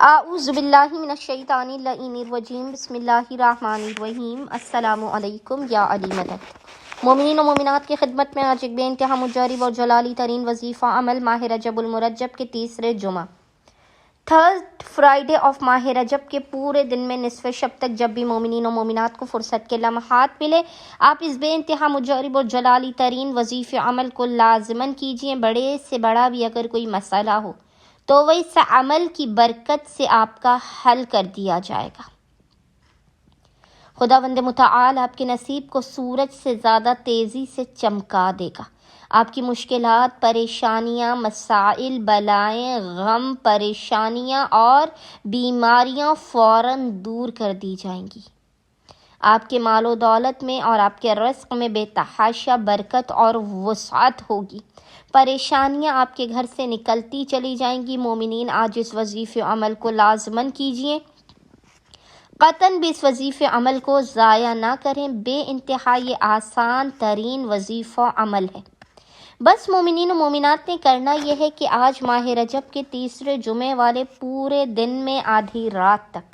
اعوذ باللہ من الشیطان اللعین الرجیم بسم اللہ الرحمن الرحیم۔ السلام علیکم یا علی مدد۔ مومنین و مومنات کی خدمت میں آج ایک بے انتہا مجرب اور جلالی ترین وظیفہ عمل ماہ رجب المرجب کے تیسرے جمعہ، تھرڈ فرائیڈے آف ماہ رجب کے پورے دن میں نصف شب تک جب بھی مومنین و مومنات کو فرصت کے لمحات ملے، آپ اس بے انتہا مجرب اور جلالی ترین وظیفہ عمل کو لازماً کیجئے۔ بڑے سے بڑا بھی اگر کوئی مسئلہ ہو تو وہ اس عمل کی برکت سے آپ کا حل کر دیا جائے گا۔ خداوند متعال آپ کے نصیب کو سورج سے زیادہ تیزی سے چمکا دے گا۔ آپ کی مشکلات، پریشانیاں، مسائل، بلائیں، غم، پریشانیاں اور بیماریاں فوراً دور کر دی جائیں گی۔ آپ کے مال و دولت میں اور آپ کے رزق میں بے تحاشا برکت اور وسعت ہوگی۔ پریشانیاں آپ کے گھر سے نکلتی چلی جائیں گی۔ مومنین آج اس وظیفہ عمل کو لازماً کیجئے، قطعاً بھی اس وظیفہ عمل کو ضائع نہ کریں۔ بے انتہا یہ آسان ترین وظیفہ عمل ہے۔ بس مومنین و مومنات نے کرنا یہ ہے کہ آج ماہ رجب کے تیسرے جمعے والے پورے دن میں آدھی رات تک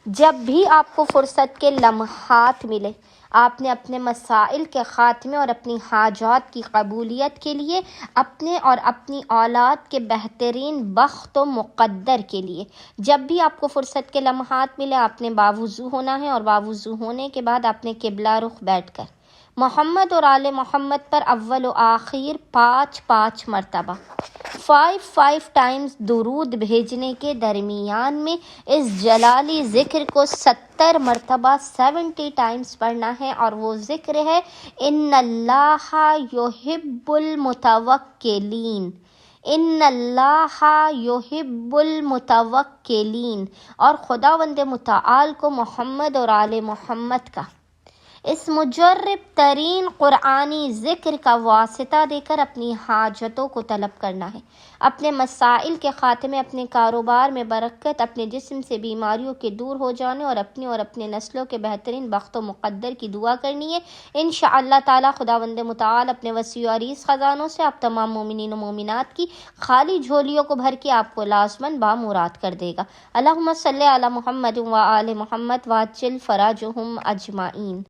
جب بھی آپ کو فرصت کے لمحات ملے، آپ نے اپنے مسائل کے خاتمے اور اپنی حاجات کی قبولیت کے لیے، اپنے اور اپنی اولاد کے بہترین بخت و مقدر کے لیے، جب بھی آپ کو فرصت کے لمحات ملے، آپ نے باوضو ہونا ہے، اور باوضو ہونے کے بعد آپ نے قبلہ رخ بیٹھ کر محمد اور آل محمد پر اول و آخر 5 مرتبہ 5 ٹائمز درود بھیجنے کے درمیان میں اس جلالی ذکر کو 70 مرتبہ 70 ٹائمز پڑھنا ہے، اور وہ ذکر ہے ان اللہ یحب المتوکلین، ان اللہ یحب المتوکلین، اور خداوند متعال کو محمد اور آل محمد کا اس مجرب ترین قرآنی ذکر کا واسطہ دے کر اپنی حاجتوں کو طلب کرنا ہے، اپنے مسائل کے خاتمے، اپنے کاروبار میں برکت، اپنے جسم سے بیماریوں کے دور ہو جانے، اور اپنے نسلوں کے بہترین بخت و مقدر کی دعا کرنی ہے۔ انشاءاللہ تعالی خداوند متعال اپنے وسیع و عریض خزانوں سے آپ تمام مومنین و مومنات کی خالی جھولیوں کو بھر کے آپ کو لازماً بامراد کر دے گا۔ اللہم صلی علی محمد و آل محمد وعجل فرجہم اجمعین۔